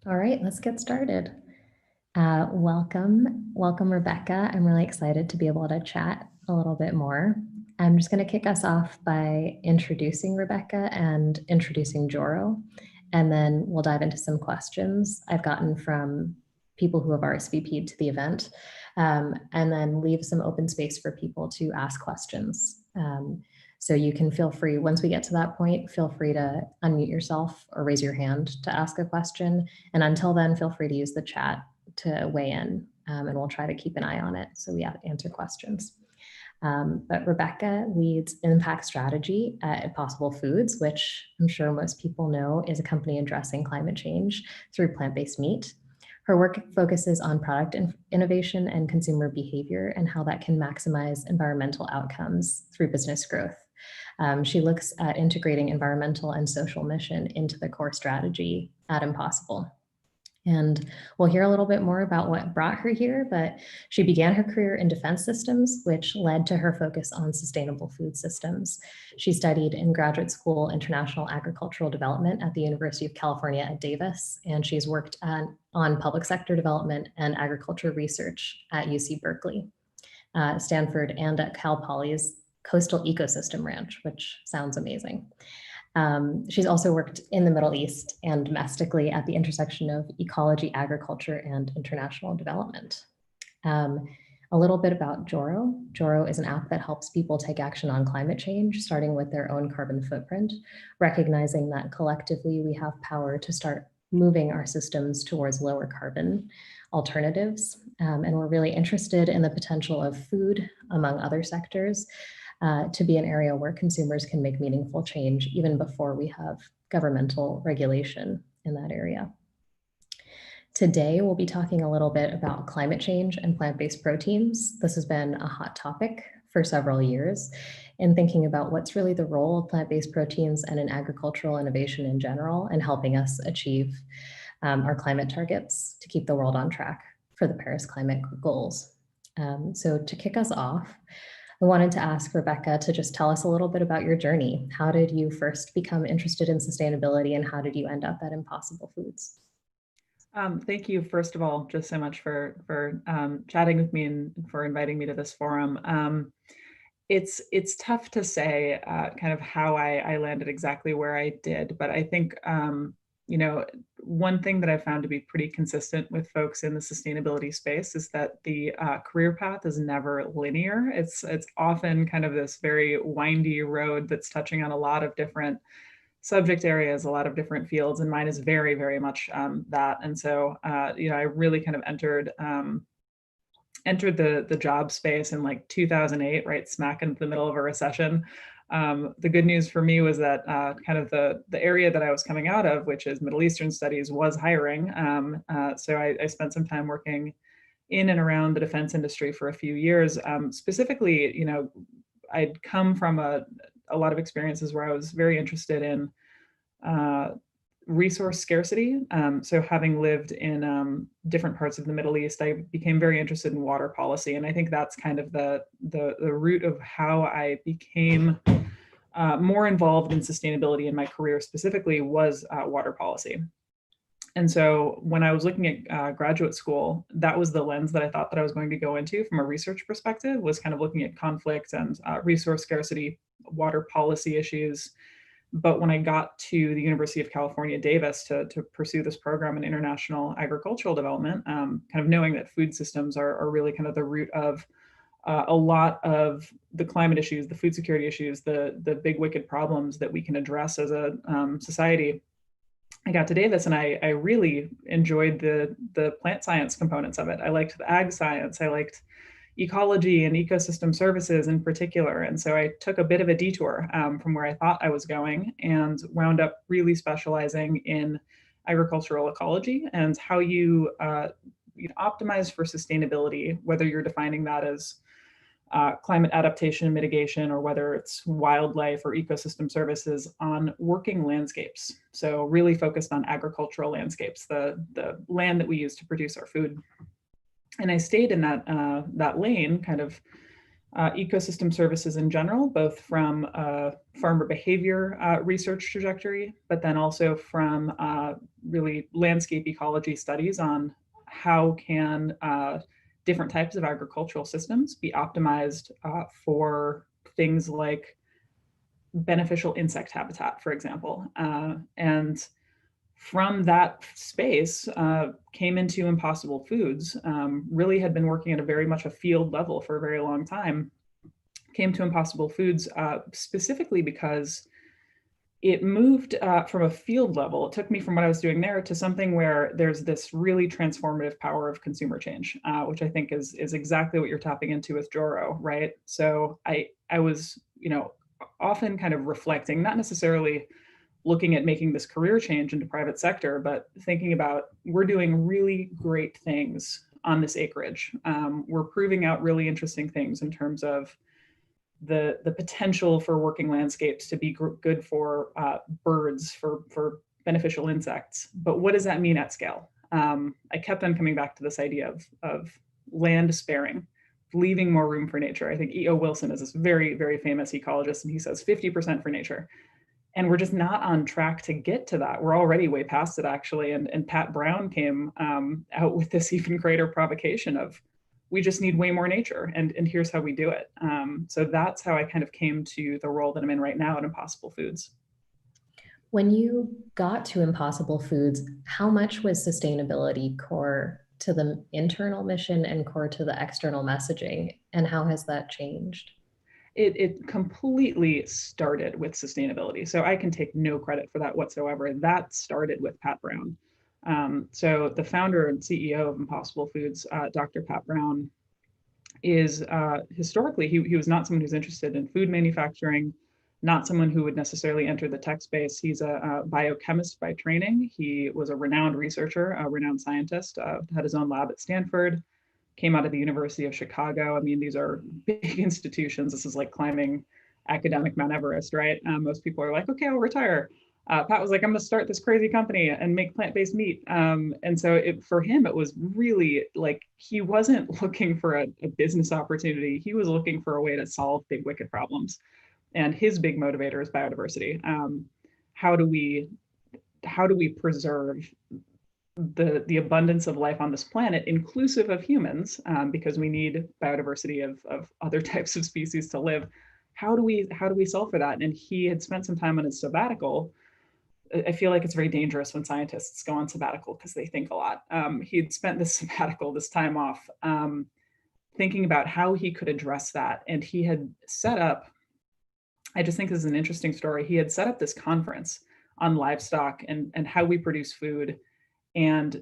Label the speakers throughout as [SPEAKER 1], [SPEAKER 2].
[SPEAKER 1] All right, let's get started. Welcome, Rebecca. I'm really excited to be able to chat a little bit more. I'm just going to kick us off by introducing Rebecca and introducing Joro, and then we'll dive into some questions I've gotten from people who have RSVP'd to the event, and then leave some open space for people to ask questions. So you can feel free, once we get to that point, feel free to unmute yourself or raise your hand to ask a question. And until then, feel free to use the chat to weigh in, and we'll try to keep an eye on it so we answer questions. But Rebecca leads impact strategy at Impossible Foods, which I'm sure most people know is a company addressing climate change through plant-based meat. Her work focuses on product innovation and consumer behavior and how that can maximize environmental outcomes through business growth. She looks at integrating environmental and social mission into the core strategy at Impossible. And we'll hear a little bit more about what brought her here, but she began her career in defense systems, which led to her focus on sustainable food systems. She studied in graduate school international agricultural development at the University of California at Davis, and she's worked on public sector development and agriculture research at UC Berkeley, Stanford, and at Cal Poly's Coastal Ecosystem Ranch, which sounds amazing. She's also worked in the Middle East and domestically at the intersection of ecology, agriculture, and international development. A little bit about Joro. Joro is an app that helps people take action on climate change, starting with their own carbon footprint, recognizing that collectively we have power to start moving our systems towards lower carbon alternatives. And we're really interested in the potential of food, among other sectors, to be an area where consumers can make meaningful change even before we have governmental regulation in that area. Today, we'll be talking a little bit about climate change and plant-based proteins. This has been a hot topic for several years in thinking about what's really the role of plant-based proteins and in agricultural innovation in general and helping us achieve our climate targets to keep the world on track for the Paris climate goals. So to kick us off, I wanted to ask Rebecca to just tell us a little bit about your journey. How did you first become interested in sustainability and how did you end up at Impossible Foods?
[SPEAKER 2] Thank you, first of all, just so much for chatting with me and for inviting me to this forum. It's tough to say kind of how I landed exactly where I did, but I think you know, one thing that I found to be pretty consistent with folks in the sustainability space is that the career path is never linear. It's often kind of this very windy road that's touching on a lot of different subject areas, a lot of different fields, and mine is very, very much that. And so, you know, I really kind of entered the job space in like 2008, right smack in the middle of a recession. The good news for me was that kind of the area that I was coming out of, which is Middle Eastern studies, was hiring. So I spent some time working in and around the defense industry for a few years. Specifically, you know, I'd come from a lot of experiences where I was very interested in resource scarcity. So having lived in different parts of the Middle East, I became very interested in water policy. And I think that's kind of the root of how I became more involved in sustainability in my career specifically was water policy. And so when I was looking at graduate school, that was the lens that I thought that I was going to go into from a research perspective, was kind of looking at conflict and resource scarcity, water policy issues. But when I got to the University of California, Davis, to pursue this program in international agricultural development, kind of knowing that food systems are really kind of the root of a lot of the climate issues, the food security issues, the big wicked problems that we can address as a society, I got to Davis and I really enjoyed the plant science components of it. I liked the ag science. I liked ecology and ecosystem services in particular. And so I took a bit of a detour from where I thought I was going and wound up really specializing in agricultural ecology and how you optimize for sustainability, whether you're defining that as climate adaptation and mitigation, or whether it's wildlife or ecosystem services on working landscapes. So really focused on agricultural landscapes, the land that we use to produce our food. And I stayed in that lane kind of ecosystem services in general, both from farmer behavior research trajectory, but then also from really landscape ecology studies on how can different types of agricultural systems be optimized for things like beneficial insect habitat, for example. And from that space came into Impossible Foods. Really had been working at a very much a field level for a very long time. Came to Impossible Foods specifically because it moved from a field level. It took me from what I was doing there to something where there's this really transformative power of consumer change, which I think is exactly what you're tapping into with Joro, right? So I was, often kind of reflecting, not necessarily looking at making this career change into private sector, but thinking about we're doing really great things on this acreage. We're proving out really interesting things in terms of the potential for working landscapes to be good for birds, for beneficial insects. But what does that mean at scale? I kept on coming back to this idea of land sparing, leaving more room for nature. I think E.O. Wilson is this very, very famous ecologist, and he says 50% for nature. And we're just not on track to get to that. We're already way past it, actually. And Pat Brown came out with this even greater provocation of, we just need way more nature, and here's how we do it. So that's how I kind of came to the role that I'm in right now at Impossible Foods.
[SPEAKER 1] When you got to Impossible Foods, how much was sustainability core to the internal mission and core to the external messaging? And how has that changed?
[SPEAKER 2] It completely started with sustainability. So I can take no credit for that whatsoever. That started with Pat Brown. So the founder and CEO of Impossible Foods, Dr. Pat Brown, is historically, he was not someone who's interested in food manufacturing, not someone who would necessarily enter the tech space. He's a biochemist by training. He was a renowned researcher, a renowned scientist, had his own lab at Stanford, came out of the University of Chicago. I mean, these are big institutions. This is like climbing academic Mount Everest, right? Most people are like, okay, I'll retire. Pat was like, I'm going to start this crazy company and make plant-based meat. And so for him, it was really like, he wasn't looking for a business opportunity. He was looking for a way to solve big, wicked problems. And his big motivator is biodiversity. How do we preserve the abundance of life on this planet, inclusive of humans, because we need biodiversity of other types of species to live? How do we solve for that? And he had spent some time on his sabbatical. I feel like it's very dangerous when scientists go on sabbatical because they think a lot. He had spent this sabbatical, this time off, thinking about how he could address that. And he had set up, I just think this is an interesting story. He had set up this conference on livestock and how we produce food, and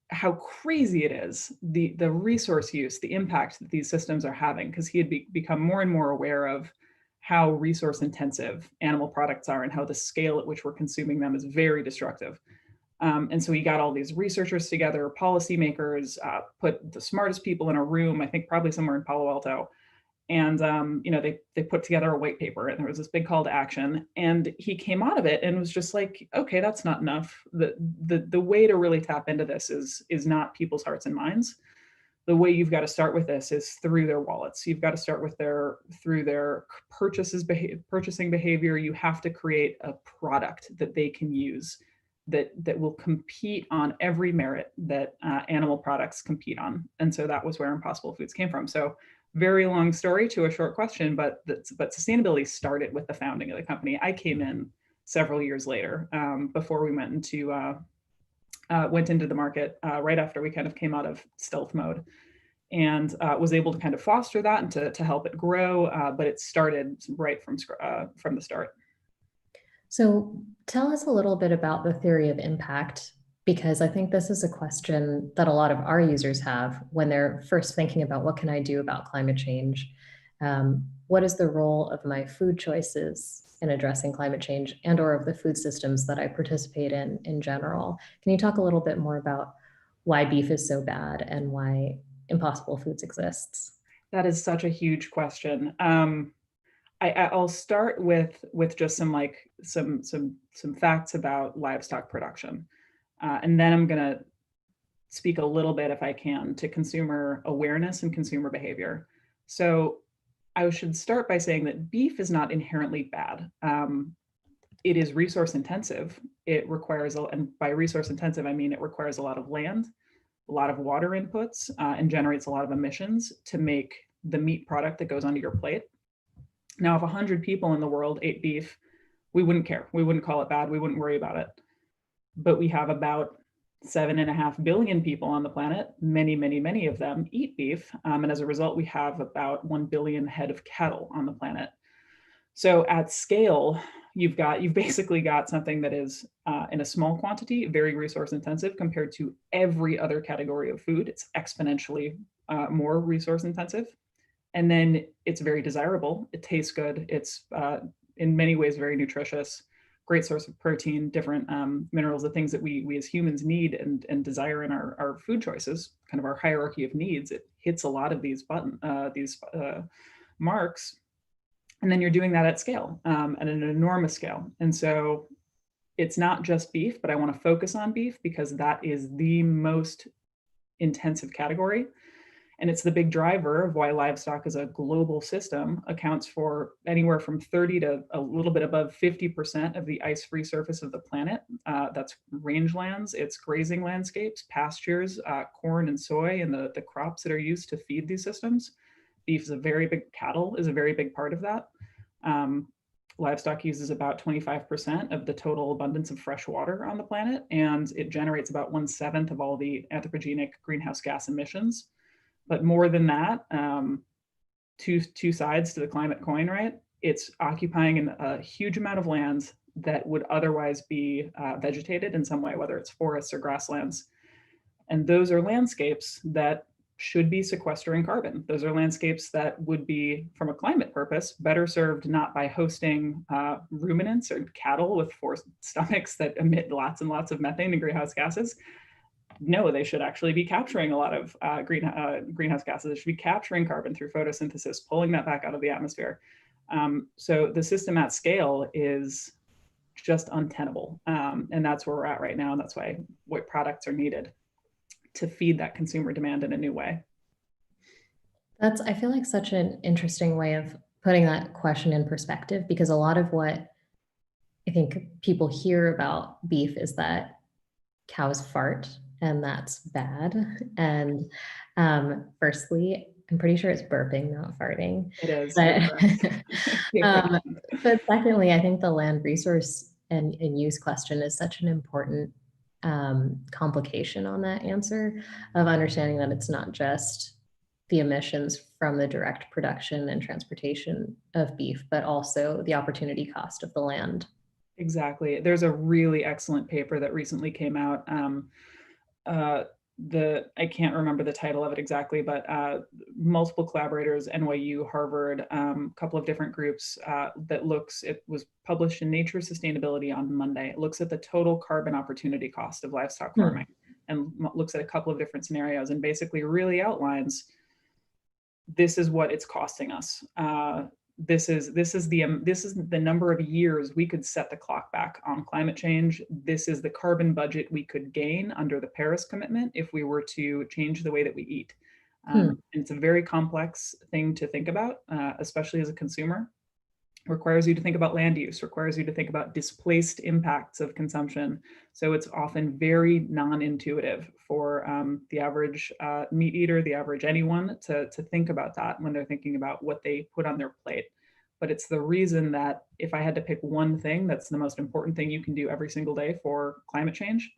[SPEAKER 2] how crazy it is, the resource use, the impact that these systems are having, because he had become more and more aware of how resource intensive animal products are and how the scale at which we're consuming them is very destructive. And so he got all these researchers together, policymakers, put the smartest people in a room, I think probably somewhere in Palo Alto, and they put together a white paper, and there was this big call to action, and he came out of it and was just like, okay, that's not enough. The way to really tap into this is not people's hearts and minds. The way you've got to start with this is through their wallets. You've got to start with through their purchasing behavior. You have to create a product that they can use that will compete on every merit that animal products compete on. And so that was where Impossible Foods came from. So very long story to a short question, but sustainability started with the founding of the company. I came in several years later, before we went into the market, right after we kind of came out of stealth mode, and was able to kind of foster that and to help it grow. But it started right from the start.
[SPEAKER 1] So tell us a little bit about the theory of impact, because I think this is a question that a lot of our users have when they're first thinking about what can I do about climate change? What is the role of my food choices in addressing climate change and or of the food systems that I participate in general? Can you talk a little bit more about why beef is so bad and why Impossible Foods exists?
[SPEAKER 2] That is such a huge question. I'll start with just some facts about livestock production, and then I'm going to speak a little bit, if I can, to consumer awareness and consumer behavior. So I should start by saying that beef is not inherently bad. It is resource intensive. It requires, and by resource intensive, I mean it requires a lot of land, a lot of water inputs, and generates a lot of emissions to make the meat product that goes onto your plate. Now, if 100 people in the world ate beef, we wouldn't care. We wouldn't call it bad. We wouldn't worry about it. But we have about 7.5 billion people on the planet. Many, many, many of them eat beef. And as a result, we have about 1 billion head of cattle on the planet. So at scale, you've basically got something that is in a small quantity, very resource intensive compared to every other category of food. It's exponentially more resource intensive. And then it's very desirable. It tastes good. It's in many ways very nutritious, great source of protein, different minerals, the things that we as humans need and desire in our food choices, kind of our hierarchy of needs. It hits a lot of these marks. And then you're doing that at scale, at an enormous scale. And so it's not just beef, but I want to focus on beef because that is the most intensive category. And it's the big driver of why livestock as a global system accounts for anywhere from 30 to a little bit above 50% of the ice-free surface of the planet. That's rangelands, it's grazing landscapes, pastures, corn and soy, and the crops that are used to feed these systems. Beef is a very big, cattle is a very big part of that. Livestock uses about 25% of the total abundance of fresh water on the planet, and it generates about 1/7 of all the anthropogenic greenhouse gas emissions. But more than that, two sides to the climate coin, right? It's occupying a huge amount of lands that would otherwise be vegetated in some way, whether it's forests or grasslands. And those are landscapes that should be sequestering carbon. Those are landscapes that would be, from a climate purpose, better served not by hosting ruminants or cattle with four stomachs that emit lots and lots of methane and greenhouse gases. No, they should actually be capturing a lot of greenhouse gases. They should be capturing carbon through photosynthesis, pulling that back out of the atmosphere. So the system at scale is just untenable. And that's where we're at right now. And that's why what products are needed to feed that consumer demand in a new way.
[SPEAKER 1] That's, I feel like, such an interesting way of putting that question in perspective, because a lot of what I think people hear about beef is that cows fart and that's bad. And firstly, I'm pretty sure it's burping, not farting.
[SPEAKER 2] It is.
[SPEAKER 1] But, but secondly, I think the land resource and use question is such an important complication on that answer, of understanding that it's not just the emissions from the direct production and transportation of beef, but also the opportunity cost of the land.
[SPEAKER 2] Exactly. There's a really excellent paper that recently came out. I can't remember the title of it exactly, but multiple collaborators, NYU, Harvard, a couple of different groups it was published in Nature Sustainability on Monday. It looks at the total carbon opportunity cost of livestock farming and looks at a couple of different scenarios and basically really outlines this is what it's costing us. This is the number of years we could set the clock back on climate change. This is the carbon budget we could gain under the Paris commitment if we were to change the way that we eat. And it's a very complex thing to think about, especially as a consumer. Requires you to think about land use, requires you to think about displaced impacts of consumption. So it's often very non-intuitive for the average meat eater, the average anyone to think about that when they're thinking about what they put on their plate. But it's the reason that if I had to pick one thing that's the most important thing you can do every single day for climate change,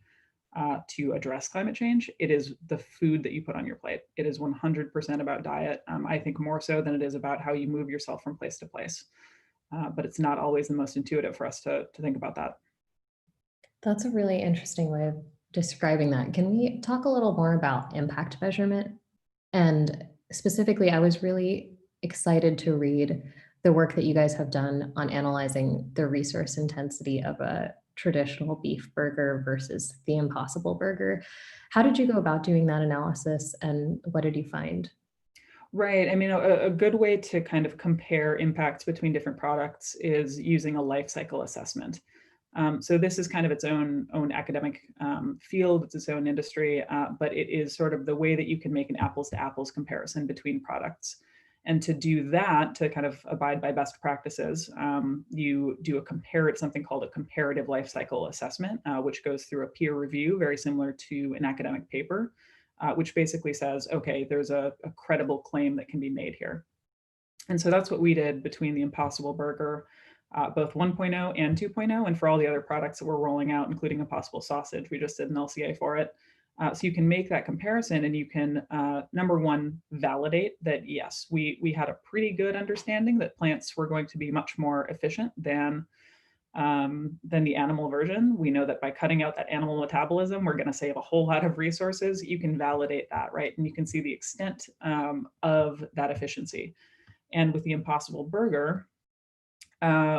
[SPEAKER 2] to address climate change, it is the food that you put on your plate. It is 100% about diet. I think more so than it is about how you move yourself from place to place. But it's not always the most intuitive for us to think about that.
[SPEAKER 1] That's a really interesting way of describing that. Can we talk a little more about impact measurement? And specifically, I was really excited to read the work that you guys have done on analyzing the resource intensity of a traditional beef burger versus the Impossible Burger. How did you go about doing that analysis, and what did you find?
[SPEAKER 2] Right. I mean, a good way to kind of compare impacts between different products is using a life cycle assessment. So this is kind of its own academic field, it's its own industry, but it is sort of the way that you can make an apples to apples comparison between products. And to do that, to kind of abide by best practices, you do something called a comparative life cycle assessment, which goes through a peer review, very similar to an academic paper, which basically says, okay, there's a credible claim that can be made here. And so that's what we did between the Impossible Burger, both 1.0 and 2.0, and for all the other products that we're rolling out, including Impossible Sausage, we just did an LCA for it. So you can make that comparison, and you can, number one, validate that, yes, we had a pretty good understanding that plants were going to be much more efficient than the animal version. We know that by cutting out that animal metabolism, we're going to save a whole lot of resources. You can validate that, right? And you can see the extent of that efficiency. And with the Impossible Burger,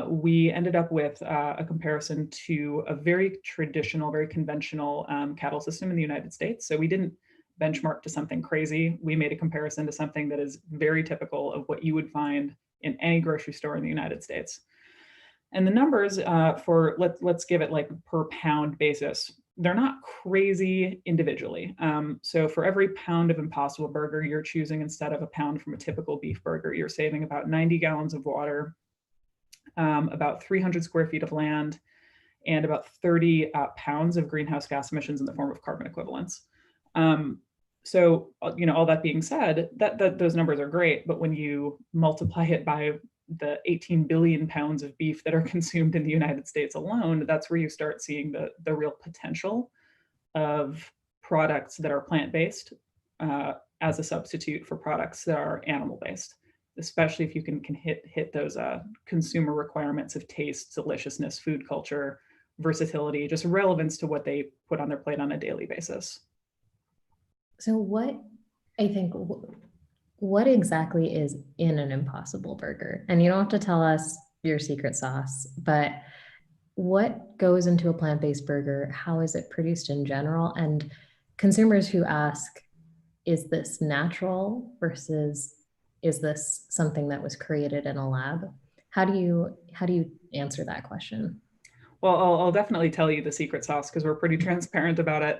[SPEAKER 2] we ended up with a comparison to a very traditional, very conventional cattle system in the United States. So we didn't benchmark to something crazy. We made a comparison to something that is very typical of what you would find in any grocery store in the United States. And the numbers for, let's give it like per pound basis, they're not crazy individually. So for every pound of Impossible Burger you're choosing instead of a pound from a typical beef burger, you're saving about 90 gallons of water, about 300 square feet of land, and about 30 pounds of greenhouse gas emissions in the form of carbon equivalents. So, all that being said, that those numbers are great, but when you multiply it by the 18 billion pounds of beef that are consumed in the United States alone, that's where you start seeing the real potential of products that are plant-based as a substitute for products that are animal-based, especially if you can hit those consumer requirements of taste, deliciousness, food culture, versatility, just relevance to what they put on their plate on a daily basis.
[SPEAKER 1] So what exactly is in an Impossible Burger? And you don't have to tell us your secret sauce, but what goes into a plant-based burger? How is it produced in general? And consumers who ask, is this natural versus is this something that was created in a lab? How do you answer that question?
[SPEAKER 2] Well, I'll definitely tell you the secret sauce because we're pretty transparent about it.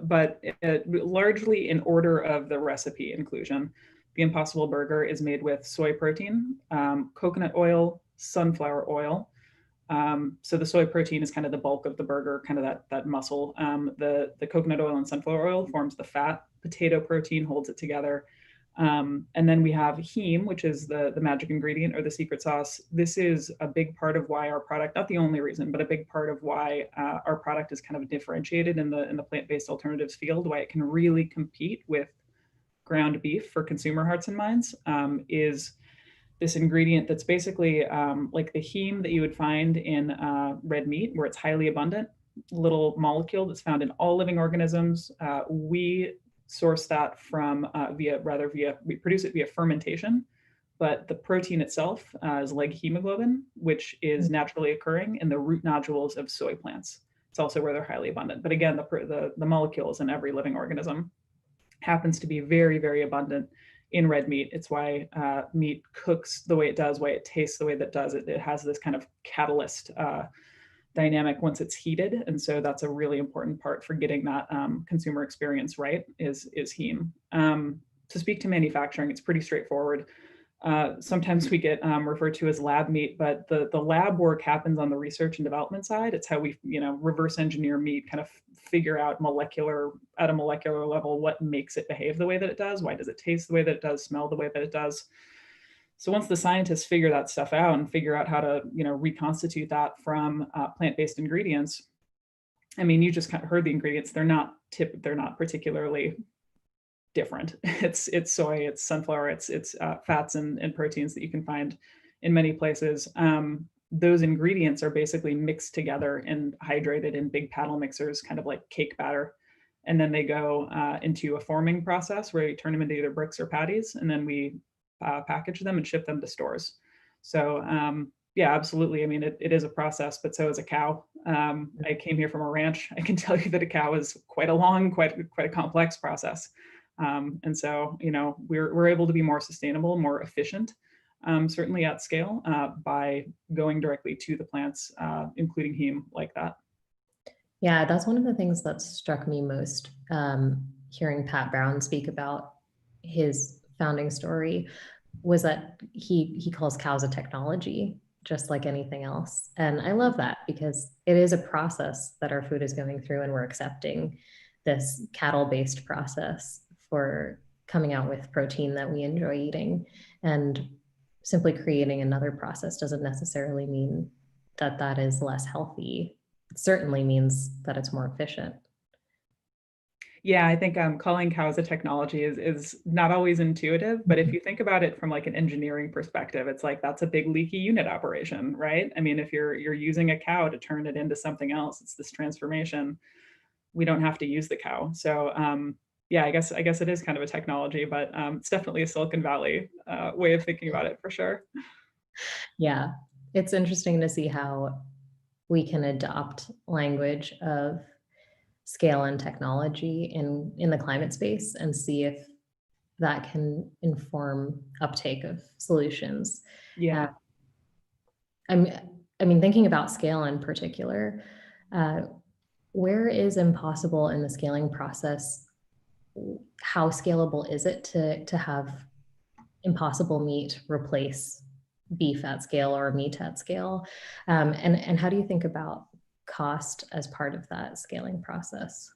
[SPEAKER 2] But largely in order of the recipe inclusion, the Impossible Burger is made with soy protein, coconut oil, sunflower oil. So the soy protein is kind of the bulk of the burger, kind of that muscle. The coconut oil and sunflower oil forms the fat. Potato protein holds it together. And then we have heme, which is the magic ingredient or the secret sauce. This is a big part of why our product, not the only reason, but a big part of why our product is kind of differentiated in the plant-based alternatives field, why it can really compete with ground beef for consumer hearts and minds, is this ingredient that's basically like the heme that you would find in red meat, where it's highly abundant, little molecule that's found in all living organisms. We source that from we produce it via fermentation, but the protein itself is like hemoglobin, which is naturally occurring in the root nodules of soy plants. It's also where they're highly abundant. But again, the molecule is in every living organism. Happens to be very, very abundant in red meat. It's why meat cooks the way it does, why it tastes the way that it does. It has this kind of catalyst dynamic once it's heated, and so that's a really important part for getting that consumer experience right. Is heme. To speak to manufacturing, it's pretty straightforward. Sometimes we get referred to as lab meat, but the lab work happens on the research and development side. It's how we reverse engineer meat, kind of figure out at a molecular level what makes it behave the way that it does. Why does it taste the way that it does, smell the way that it does? So once the scientists figure that stuff out and figure out how to reconstitute that from plant-based ingredients, I mean, you just kind of heard the ingredients. They're not particularly different. It's soy, it's sunflower, it's fats and proteins that you can find in many places. Those ingredients are basically mixed together and hydrated in big paddle mixers, kind of like cake batter. And then they go into a forming process where you turn them into either bricks or patties, and then we package them and ship them to stores. So yeah, absolutely. I mean, it is a process, but so is a cow. I came here from a ranch. I can tell you that a cow is quite a complex process. And so, we're able to be more sustainable, more efficient, certainly at scale, by going directly to the plants, including heme like that.
[SPEAKER 1] Yeah, that's one of the things that struck me most, hearing Pat Brown speak about his founding story was that he calls cows a technology, just like anything else. And I love that because it is a process that our food is going through, and we're accepting this cattle-based process for coming out with protein that we enjoy eating. And simply creating another process doesn't necessarily mean that that is less healthy. It certainly means that it's more efficient.
[SPEAKER 2] Yeah, I think calling cows a technology is not always intuitive, but if you think about it from like an engineering perspective, it's like that's a big leaky unit operation, right? I mean, if you're using a cow to turn it into something else, it's this transformation. We don't have to use the cow. So yeah, I guess it is kind of a technology, but it's definitely a Silicon Valley way of thinking about it for sure.
[SPEAKER 1] Yeah, it's interesting to see how we can adopt language of scale and technology in the climate space and see if that can inform uptake of solutions. Uh,
[SPEAKER 2] Yeah.
[SPEAKER 1] I'm, I mean, thinking about scale in particular, uh, where is impossible in the scaling process? How scalable is it to have impossible meat replace beef at scale or meat at scale? And how do you think about cost as part of that scaling process?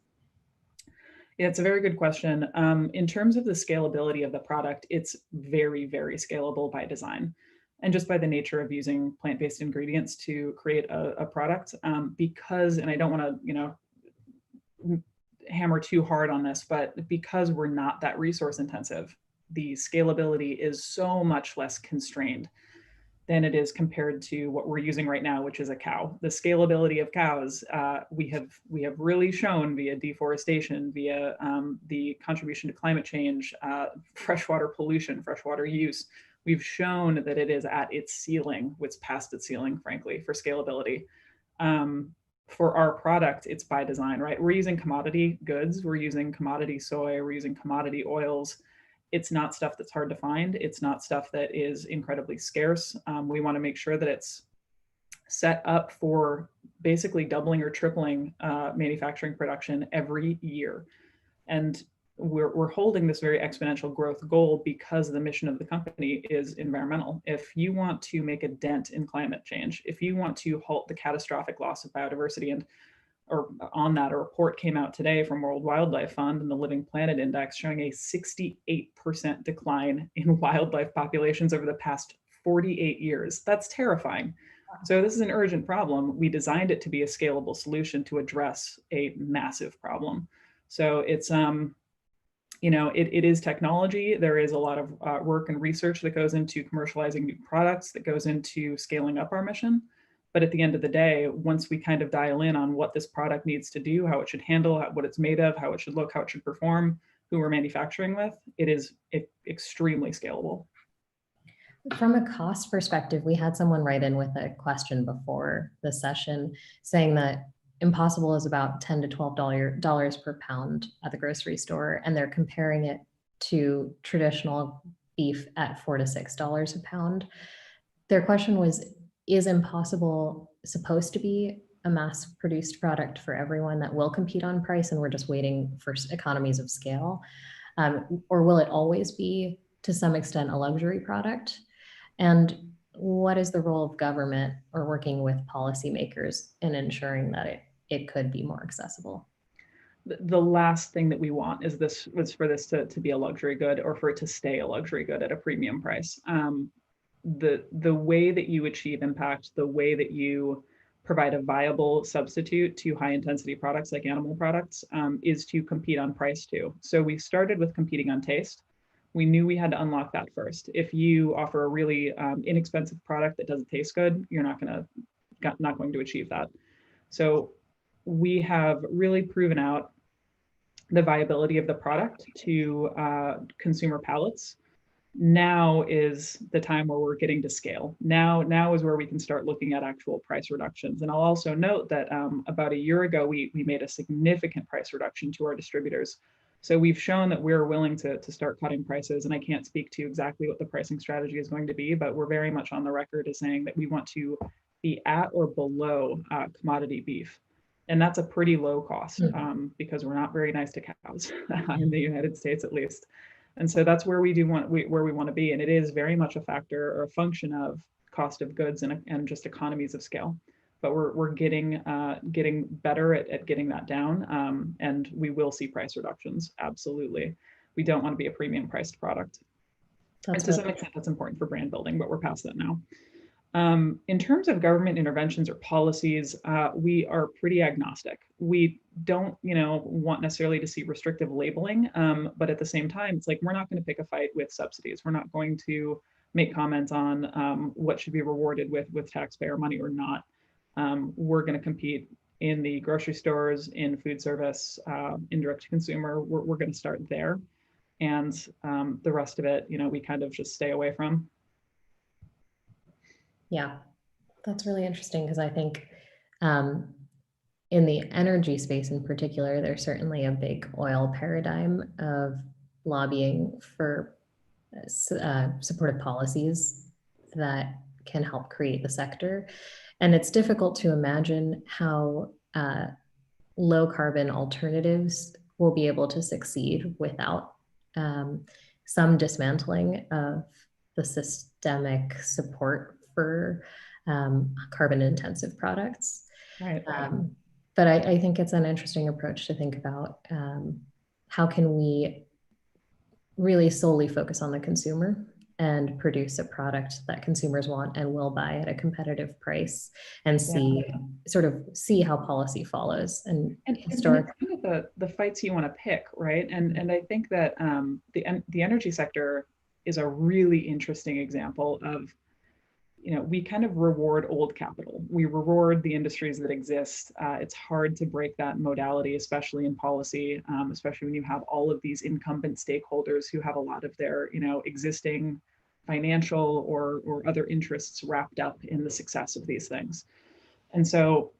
[SPEAKER 2] Yeah, it's a very good question. In terms of the scalability of the product, it's very, very scalable by design and just by the nature of using plant-based ingredients to create a product. Because, and I don't want to, hammer too hard on this, but because we're not that resource intensive, the scalability is so much less constrained than it is compared to what we're using right now, which is a cow. The scalability of cows, we have really shown via deforestation, via the contribution to climate change, freshwater pollution, freshwater use. We've shown that it is at its ceiling, what's past its ceiling, frankly, for scalability. Um, for our product, it's by design, right? We're using commodity goods, we're using commodity soy, we're using commodity oils. It's not stuff that's hard to find. It's not stuff that is incredibly scarce. We want to make sure that it's set up for basically doubling or tripling manufacturing production every year. And we're holding this very exponential growth goal because the mission of the company is environmental. If you want to make a dent in climate change, if you want to halt the catastrophic loss of biodiversity, and or on that, a report came out today from World Wildlife Fund and the Living Planet Index showing a 68% decline in wildlife populations over the past 48 years. That's terrifying. So this is an urgent problem. We designed it to be a scalable solution to address a massive problem. So it's it is technology. There is a lot of work and research that goes into commercializing new products, that goes into scaling up our mission. But at the end of the day, once we kind of dial in on what this product needs to do, how it should handle, what it's made of, how it should look, how it should perform, who we're manufacturing with, it is extremely scalable.
[SPEAKER 1] From a cost perspective, we had someone write in with a question before the session saying that Impossible is about $10 to $12 per pound at the grocery store, and they're comparing it to traditional beef at $4 to $6 a pound. Their question was, is Impossible supposed to be a mass produced product for everyone that will compete on price and we're just waiting for economies of scale? Or will it always be, to some extent, a luxury product? And what is the role of government or working with policymakers in ensuring that it could be more accessible?
[SPEAKER 2] The last thing that we want is this was for this to be a luxury good, or for it to stay a luxury good at a premium price. The way that you achieve impact, the way that you provide a viable substitute to high intensity products like animal products, is to compete on price too. So we started with competing on taste. We knew we had to unlock that first. If you offer a really inexpensive product that doesn't taste good, you're not going to achieve that. So we have really proven out the viability of the product to consumer palates. Now is the time where we're getting to scale. Now is where we can start looking at actual price reductions. And I'll also note that about a year ago, we made a significant price reduction to our distributors. So we've shown that we're willing to start cutting prices. And I can't speak to exactly what the pricing strategy is going to be, but we're very much on the record as saying that we want to be at or below commodity beef. And that's a pretty low cost because we're not very nice to cows in the United States, at least. And so that's where where we want to be. And it is very much a factor or a function of cost of goods and just economies of scale. But we're getting better at getting that down. And we will see price reductions. Absolutely. We don't want to be a premium priced product. And
[SPEAKER 1] That's
[SPEAKER 2] to
[SPEAKER 1] really
[SPEAKER 2] some extent, that's important for brand building, but we're past that now. In terms of government interventions or policies, we are pretty agnostic. We don't, want necessarily to see restrictive labeling, but at the same time, it's like we're not going to pick a fight with subsidies. We're not going to make comments on what should be rewarded with taxpayer money or not. We're going to compete in the grocery stores, in food service, in direct to consumer. We're going to start there, and the rest of it, we kind of just stay away from.
[SPEAKER 1] Yeah, that's really interesting because I think um, in the energy space in particular, there's certainly a big oil paradigm of lobbying for supportive policies that can help create the sector. And it's difficult to imagine how low carbon alternatives will be able to succeed without um, some dismantling of the systemic support for carbon intensive products.
[SPEAKER 2] Right.
[SPEAKER 1] But I think it's an interesting approach to think about how can we really solely focus on the consumer and produce a product that consumers want and will buy at a competitive price and
[SPEAKER 2] Yeah.
[SPEAKER 1] see how policy follows and
[SPEAKER 2] historic it's kind of the fights you want to pick, right? And I think that the energy sector is a really interesting example of, we kind of reward old capital. We reward the industries that exist. It's hard to break that modality, especially in policy, especially when you have all of these incumbent stakeholders who have a lot of their, existing financial or other interests wrapped up in the success of these things. And so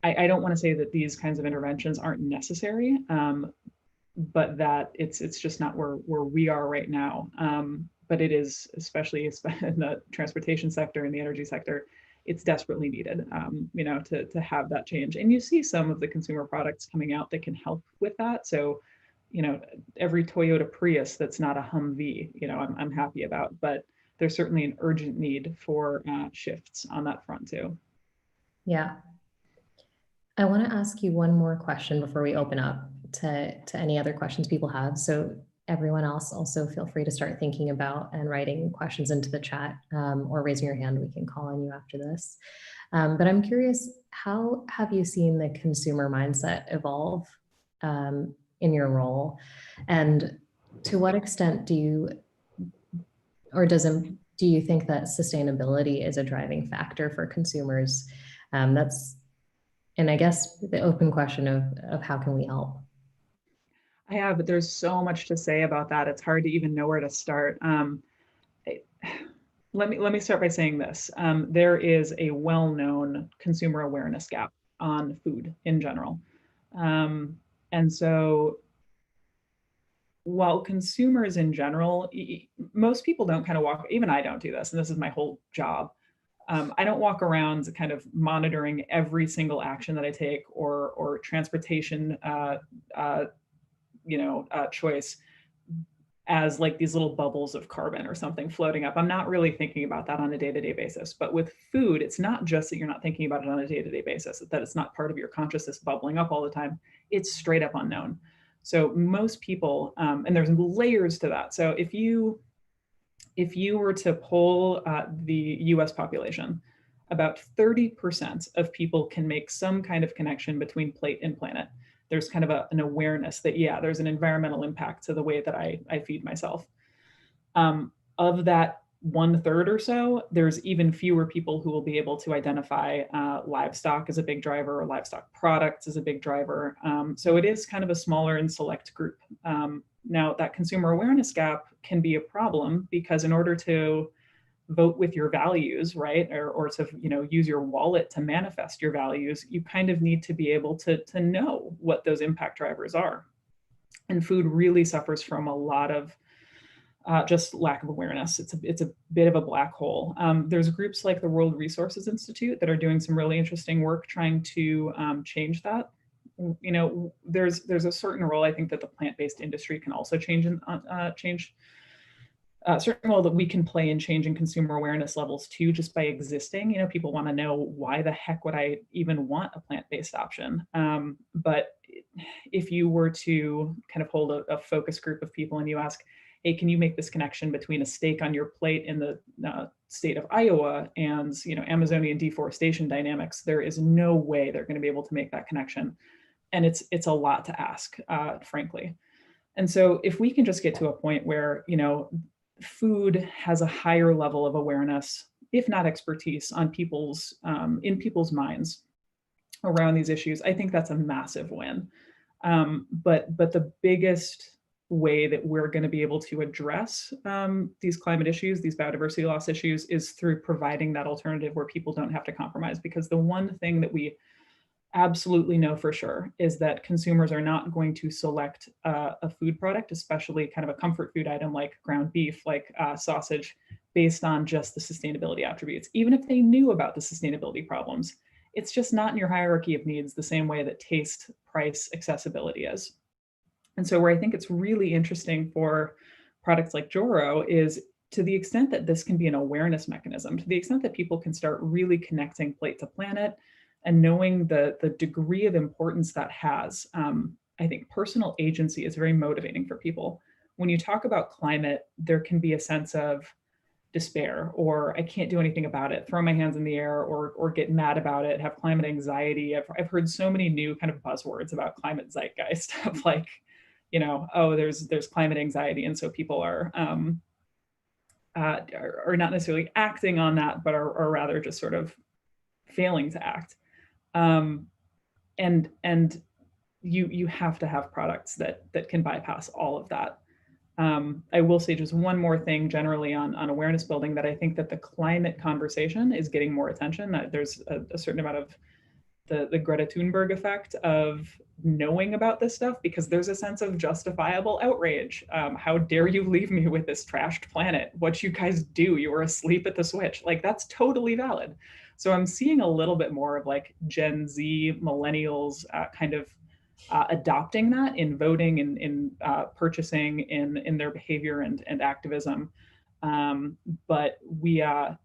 [SPEAKER 2] I don't want to say that these kinds of interventions aren't necessary, but that it's just not where we are right now. But it is, especially in the transportation sector and the energy sector, it's desperately needed, to have that change. And you see some of the consumer products coming out that can help with that. So, every Toyota Prius that's not a Humvee, I'm happy about, but there's certainly an urgent need for shifts on that front too.
[SPEAKER 1] Yeah. I want to ask you one more question before we open up to any other questions people have. So everyone else also feel free to start thinking about and writing questions into the chat or raising your hand. We can call on you after this. But I'm curious, how have you seen the consumer mindset evolve in your role? And to what extent do you think that sustainability is a driving factor for consumers? And I guess the open question of how can we help?
[SPEAKER 2] But there's so much to say about that. It's hard to even know where to start. Let me start by saying this. There is a well-known consumer awareness gap on food in general. And so while consumers in general, most people don't kind of walk, even I don't do this, and this is my whole job. I don't walk around kind of monitoring every single action that I take or transportation choice as like these little bubbles of carbon or something floating up. I'm not really thinking about that on a day-to-day basis. But with food, it's not just that you're not thinking about it on a day-to-day basis, that it's not part of your consciousness bubbling up all the time. It's straight up unknown. So most people, and there's layers to that. So if you were to poll the US population, about 30% of people can make some kind of connection between plate and planet. There's kind of an awareness that, yeah, there's an environmental impact to the way that I feed myself. Of that 1/3 or so, there's even fewer people who will be able to identify livestock as a big driver or livestock products as a big driver. So it is kind of a smaller and select group. Now, that consumer awareness gap can be a problem because in order to vote with your values, right, or to use your wallet to manifest your values, you kind of need to be able to know what those impact drivers are. And food really suffers from a lot of just lack of awareness. It's a bit of a black hole. There's groups like the World Resources Institute that are doing some really interesting work trying to change that. there's a certain role I think that the plant-based industry can also change certain role that we can play in changing consumer awareness levels too, just by existing. People want to know, why the heck would I even want a plant-based option? But if you were to kind of hold a focus group of people and you ask, hey, can you make this connection between a steak on your plate in the state of Iowa and Amazonian deforestation dynamics, there is no way they're going to be able to make that connection. And it's a lot to ask, frankly. And so if we can just get to a point where, food has a higher level of awareness, if not expertise, on in people's minds around these issues, I think that's a massive win. But the biggest way that we're going to be able to address these climate issues, these biodiversity loss issues, is through providing that alternative where people don't have to compromise. Because the one thing that we absolutely know for sure is that consumers are not going to select a food product, especially kind of a comfort food item like ground beef, like sausage, based on just the sustainability attributes. Even if they knew about the sustainability problems, it's just not in your hierarchy of needs the same way that taste, price, accessibility is. And so where I think it's really interesting for products like Joro is, to the extent that this can be an awareness mechanism, to the extent that people can start really connecting plate to planet and knowing the degree of importance that has, I think personal agency is very motivating for people. When you talk about climate, there can be a sense of despair, or I can't do anything about it, throw my hands in the air, or get mad about it, have climate anxiety. I've heard so many new kind of buzzwords about climate zeitgeist of like, oh, there's climate anxiety. And so people are not necessarily acting on that, but are rather just sort of failing to act. And you have to have products that can bypass all of that. I will say just one more thing generally on awareness building, that I think that the climate conversation is getting more attention. There's a certain amount of the Greta Thunberg effect of knowing about this stuff, because there's a sense of justifiable outrage. How dare you leave me with this trashed planet? What you guys do? You were asleep at the switch. Like, that's totally valid. So I'm seeing a little bit more of like Gen Z millennials kind of adopting that in voting, in purchasing, in their behavior and activism. But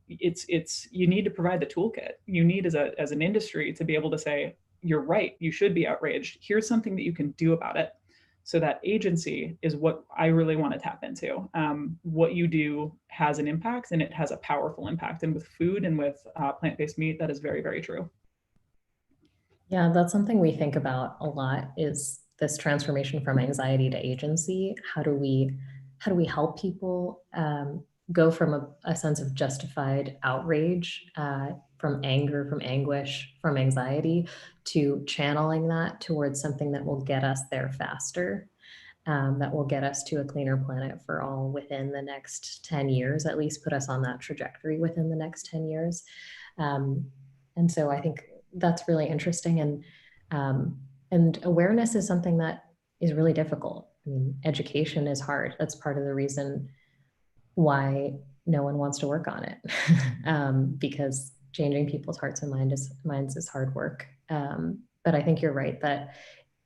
[SPEAKER 2] it's you need to provide the toolkit. You need as an industry to be able to say, you're right, you should be outraged. Here's something that you can do about it. So that agency is what I really want to tap into. What you do has an impact, and it has a powerful impact. And with food and with plant-based meat, that is very, very true.
[SPEAKER 1] Yeah, that's something we think about a lot, is this transformation from anxiety to agency. How do we help people go from a sense of justified outrage, from anger, from anguish, from anxiety, to channeling that towards something that will get us there faster, that will get us to a cleaner planet for all within the next 10 years, at least put us on that trajectory within the next 10 years. And so I think that's really interesting. And awareness is something that is really difficult. I mean, education is hard. That's part of the reason why no one wants to work on it, because changing people's hearts and minds is hard work. But I think you're right that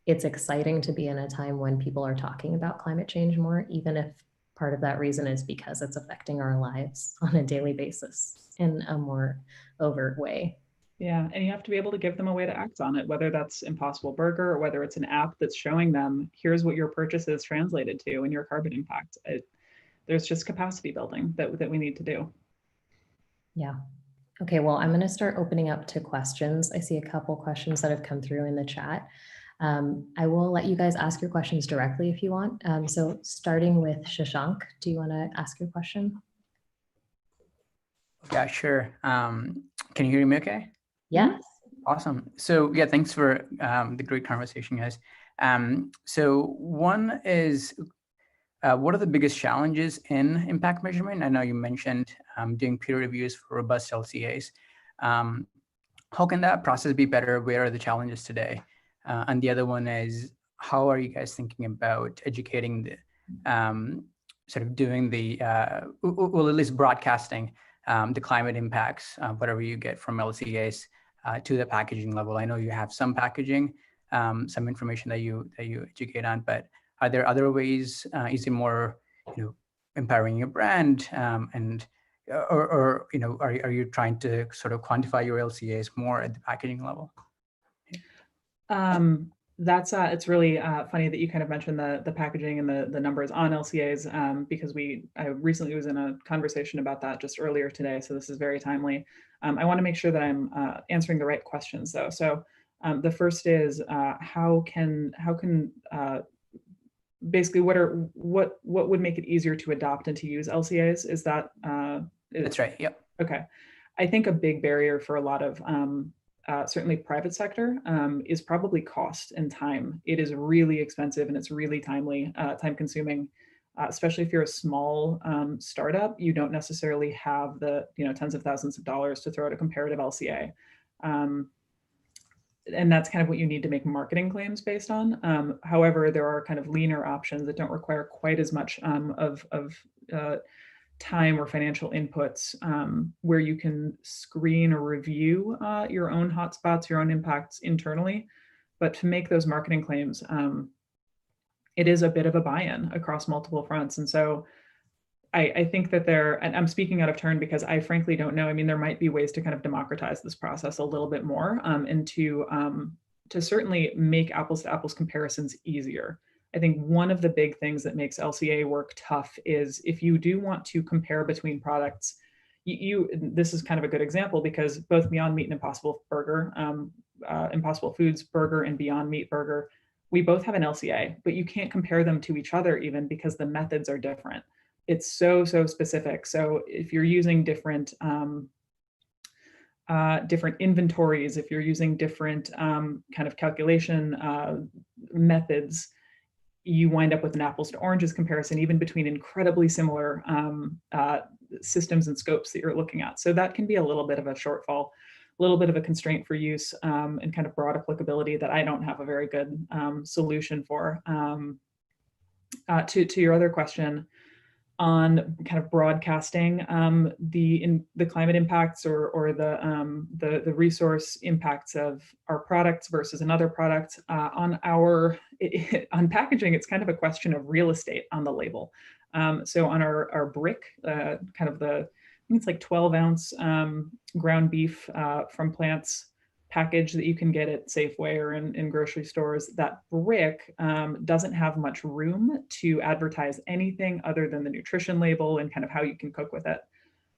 [SPEAKER 1] it's exciting to be in a time when people are talking about climate change more, even if part of that reason is because it's affecting our lives on a daily basis in a more overt way.
[SPEAKER 2] Yeah, and you have to be able to give them a way to act on it, whether that's Impossible Burger or whether it's an app that's showing them, here's what your purchase is translated to and your carbon impact. There's just capacity building that we need to do.
[SPEAKER 1] Yeah. Okay, well, I'm going to start opening up to questions. I see a couple questions that have come through in the chat. I will let you guys ask your questions directly if you want. So starting with Shashank, do you want to ask your question?
[SPEAKER 3] Yeah, sure. Can you hear me okay?
[SPEAKER 1] Yes.
[SPEAKER 3] Awesome. So yeah, thanks for the great conversation, guys. So one is, what are the biggest challenges in impact measurement? I know you mentioned doing peer reviews for robust LCAs. How can that process be better? Where are the challenges today? And the other one is, how are you guys thinking about educating the, sort of doing the, well, at least broadcasting the climate impacts, whatever you get from LCAs, to the packaging level? I know you have some packaging, some information that you educate on. But are there other ways? Is it more, empowering your brand, and or are you trying to sort of quantify your LCAs more at the packaging level?
[SPEAKER 2] That's it's really funny that you kind of mentioned the packaging and the numbers on LCAs, because I recently was in a conversation about that just earlier today, so this is very timely. I want to make sure that I'm answering the right questions though. So the first is how can basically what would make it easier to adopt and to use LCAs? Is that
[SPEAKER 3] That's right. Yep.
[SPEAKER 2] Okay. I think a big barrier for a lot of certainly private sector is probably cost and time. It is really expensive and it's really time consuming, especially if you're a small startup. You don't necessarily have the tens of thousands of dollars to throw at a comparative LCA. And that's kind of what you need to make marketing claims based on. However, there are kind of leaner options that don't require quite as much of time or financial inputs, where you can screen or review your own hotspots, your own impacts internally. But to make those marketing claims, it is a bit of a buy-in across multiple fronts. And so I think that and I'm speaking out of turn because I frankly don't know. I mean, there might be ways to kind of democratize this process a little bit more, and to certainly make apples to apples comparisons easier. I think one of the big things that makes LCA work tough is if you do want to compare between products, this is kind of a good example because both Beyond Meat and Impossible Burger, Impossible Foods Burger and Beyond Meat Burger, we both have an LCA, but you can't compare them to each other even because the methods are different. It's so specific. So if you're using different inventories, if you're using different kind of calculation methods, you wind up with an apples to oranges comparison, even between incredibly similar systems and scopes that you're looking at. So that can be a little bit of a shortfall, a little bit of a constraint for use and kind of broad applicability that I don't have a very good solution for. To your other question on kind of broadcasting the climate impacts or the resource impacts of our products versus another product on packaging, it's kind of a question of real estate on the label. So on our brick, kind of I think it's like 12-ounce ground beef from plants package that you can get at Safeway or in grocery stores, that brick doesn't have much room to advertise anything other than the nutrition label and kind of how you can cook with it.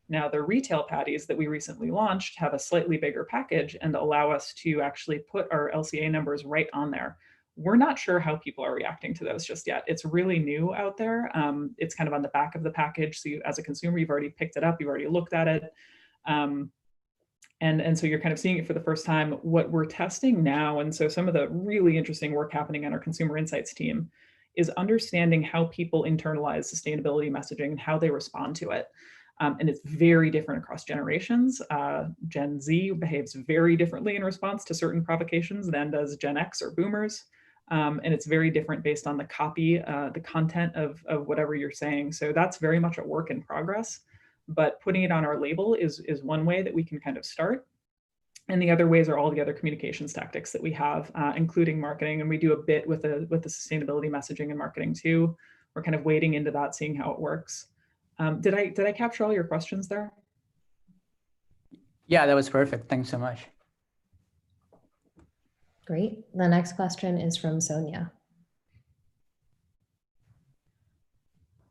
[SPEAKER 2] Now, the retail patties that we recently launched have a slightly bigger package and allow us to actually put our LCA numbers right on there. We're not sure how people are reacting to those just yet. It's really new out there. It's kind of on the back of the package. So as a consumer, you've already picked it up, you've already looked at it. And so you're kind of seeing it for the first time. What we're testing now, and so some of the really interesting work happening on our consumer insights team is understanding how people internalize sustainability messaging and how they respond to it. And it's very different across generations. Gen Z behaves very differently in response to certain provocations than does Gen X or boomers. And it's very different based on the copy, the content of whatever you're saying. So that's very much a work in progress. But putting it on our label is one way that we can kind of start. And the other ways are all the other communications tactics that we have, including marketing. And we do a bit with the sustainability messaging and marketing too. We're kind of wading into that, seeing how it works. Did I capture all your questions there?
[SPEAKER 3] Yeah, that was perfect. Thanks so much.
[SPEAKER 1] Great. The next question is from Sonia.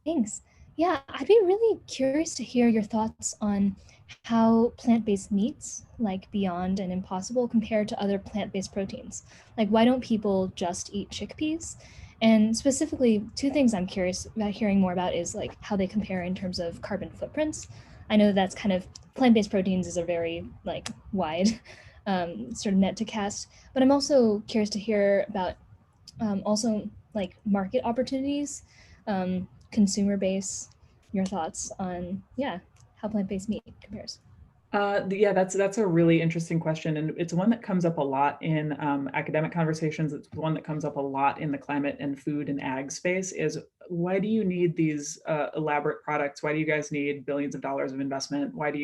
[SPEAKER 4] Thanks. Yeah, I'd be really curious to hear your thoughts on how plant-based meats like Beyond and Impossible compare to other plant-based proteins. Like, why don't people just eat chickpeas? And specifically, two things I'm curious about hearing more about is like how they compare in terms of carbon footprints. I know that's kind of, plant-based proteins is a very like wide sort of net to cast, but I'm also curious to hear about also like market opportunities, consumer base, your thoughts on how plant-based meat compares.
[SPEAKER 2] Yeah, that's a really interesting question, and it's one that comes up a lot in academic conversations. It's one that comes up a lot in the climate and food and ag space. Is why do you need these elaborate products? Why do you guys need billions of dollars of investment? Why do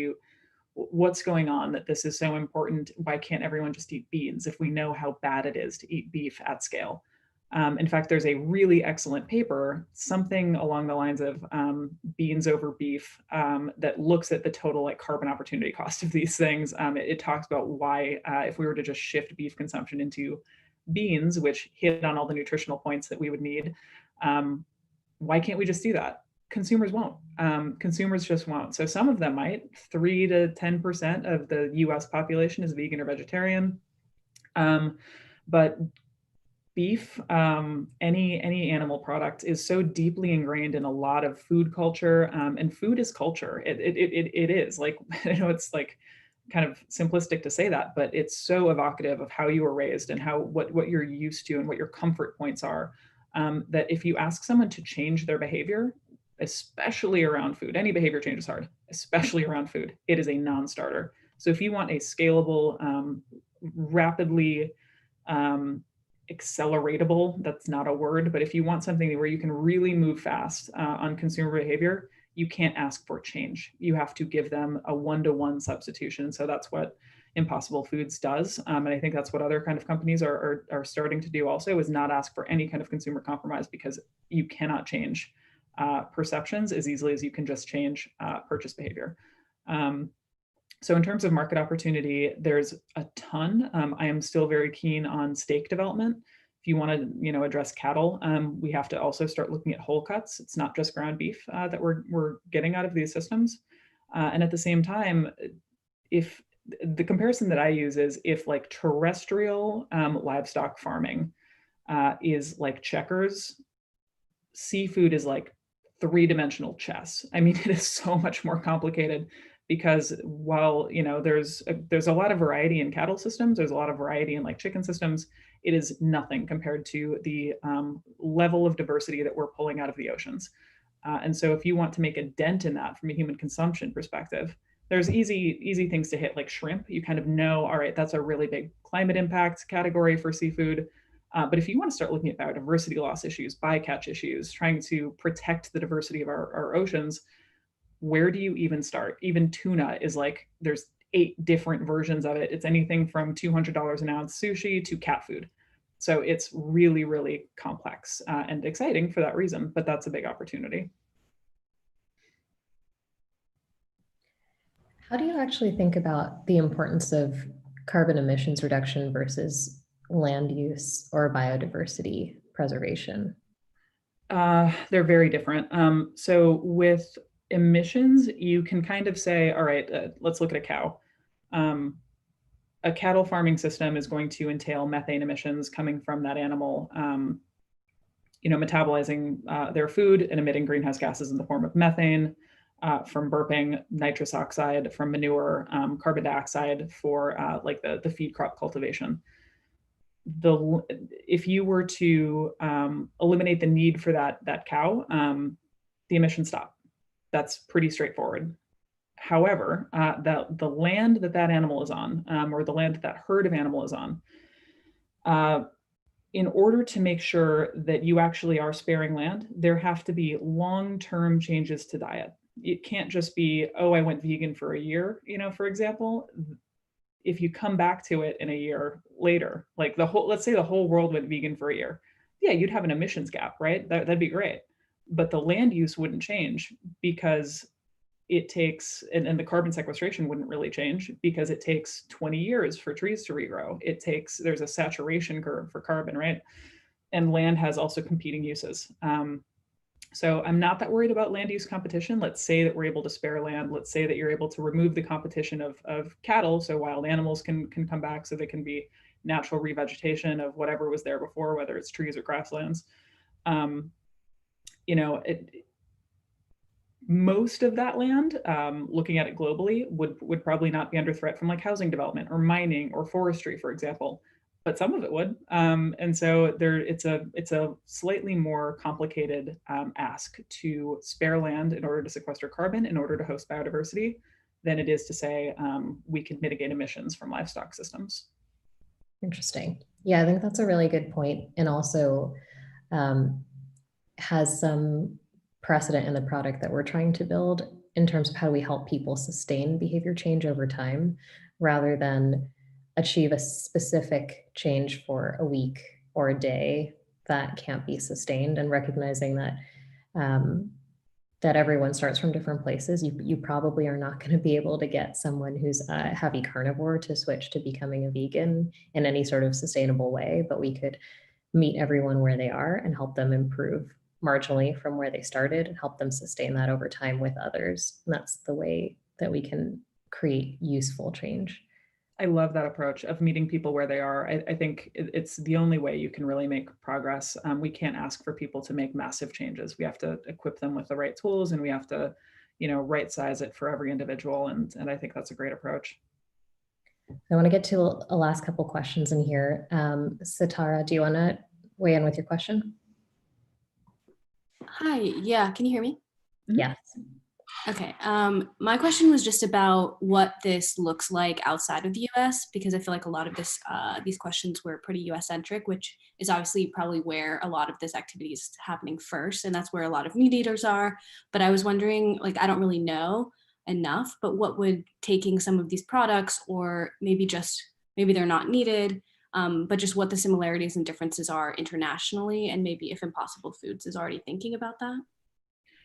[SPEAKER 2] what's going on that this is so important? Why can't everyone just eat beans if we know how bad it is to eat beef at scale? In fact, there's a really excellent paper, something along the lines of beans over beef, that looks at the total like carbon opportunity cost of these things. It talks about why, if we were to just shift beef consumption into beans, which hit on all the nutritional points that we would need, why can't we just do that? Consumers won't. Consumers just won't. So some of them might. 3 to 10% of the US population is vegan or vegetarian. But beef, any animal product is so deeply ingrained in a lot of food culture, and food is culture. It is like, I know it's like kind of simplistic to say that, but it's so evocative of how you were raised and how what you're used to and what your comfort points are. That if you ask someone to change their behavior, especially around food, any behavior change is hard, especially around food, it is a non-starter. So if you want a scalable, rapidly acceleratable, that's not a word, but if you want something where you can really move fast on consumer behavior, you can't ask for change. You have to give them a one-to-one substitution. So that's what Impossible Foods does. And I think that's what other kind of companies are starting to do also, is not ask for any kind of consumer compromise, because you cannot change perceptions as easily as you can just change purchase behavior. So in terms of market opportunity, there's a ton. I am still very keen on steak development. If you want to, address cattle, we have to also start looking at whole cuts. It's not just ground beef that we're getting out of these systems. And at the same time, if the comparison that I use is if like terrestrial livestock farming is like checkers, seafood is like three-dimensional chess. I mean, it is so much more complicated, because while there's a lot of variety in cattle systems, there's a lot of variety in like chicken systems, it is nothing compared to the level of diversity that we're pulling out of the oceans. And so if you want to make a dent in that from a human consumption perspective, there's easy things to hit, like shrimp. You kind of know, all right, that's a really big climate impact category for seafood. But if you want to start looking at biodiversity loss issues, bycatch issues, trying to protect the diversity of our oceans, where do you even start? Even tuna is like, there's 8 different versions of it. It's anything from $200 an ounce sushi to cat food. So it's really, really complex and exciting for that reason, but that's a big opportunity.
[SPEAKER 1] How do you actually think about the importance of carbon emissions reduction versus land use or biodiversity preservation?
[SPEAKER 2] They're very different. So with emissions, you can kind of say, all right, let's look at a cow. A cattle farming system is going to entail methane emissions coming from that animal, metabolizing their food and emitting greenhouse gases in the form of methane, from burping, nitrous oxide from manure, carbon dioxide for like the feed crop cultivation. If you were to eliminate the need for that cow, the emissions stop. That's pretty straightforward. However, the land that animal is on, or the land that herd of animal is on, in order to make sure that you actually are sparing land, there have to be long-term changes to diet. It can't just be, oh, I went vegan for a year, for example. If you come back to it in a year later, like let's say the whole world went vegan for a year, yeah, you'd have an emissions gap, right? That'd be great. But the land use wouldn't change, because it takes, and the carbon sequestration wouldn't really change, because it takes 20 years for trees to regrow. There's a saturation curve for carbon, right? And land has also competing uses. So I'm not that worried about land use competition. Let's say that we're able to spare land. Let's say that you're able to remove the competition of cattle, so wild animals can come back, so they can be natural revegetation of whatever was there before, whether it's trees or grasslands. Most of that land, looking at it globally, would probably not be under threat from like housing development or mining or forestry, for example, but some of it would. And so it's a slightly more complicated ask to spare land in order to sequester carbon, in order to host biodiversity, than it is to say we can mitigate emissions from livestock systems.
[SPEAKER 1] Interesting. Yeah, I think that's a really good point, and also has some precedent in the product that we're trying to build. in terms of how do we help people sustain behavior change over time rather than achieve a specific change for a week or a day that can't be sustained, and recognizing that that everyone starts from different places. You probably are not going to be able to get someone who's a heavy carnivore to switch to becoming a vegan in any sort of sustainable way, but we could meet everyone where they are and help them improve marginally from where they started and help them sustain that over time with others. And that's the way that we can create useful change.
[SPEAKER 2] I love that approach of meeting people where they are. I think it's the only way you can really make progress. We can't ask for people to make massive changes. We have to equip them with the right tools, and we have to, right size it for every individual. And I think that's a great approach.
[SPEAKER 1] I want to get to a last couple questions in here. Sitara, do you want to weigh in with your question?
[SPEAKER 5] Hi, yeah, can you hear me?
[SPEAKER 1] Yes.
[SPEAKER 5] Okay, my question was just about what this looks like outside of the US, because I feel like a lot of these questions were pretty US centric, which is obviously probably where a lot of this activity is happening first, and that's where a lot of meat eaters are. But I was wondering, like, I don't really know enough, but what would taking some of these products, or maybe they're not needed, but just what the similarities and differences are internationally, and maybe if Impossible Foods is already thinking about that?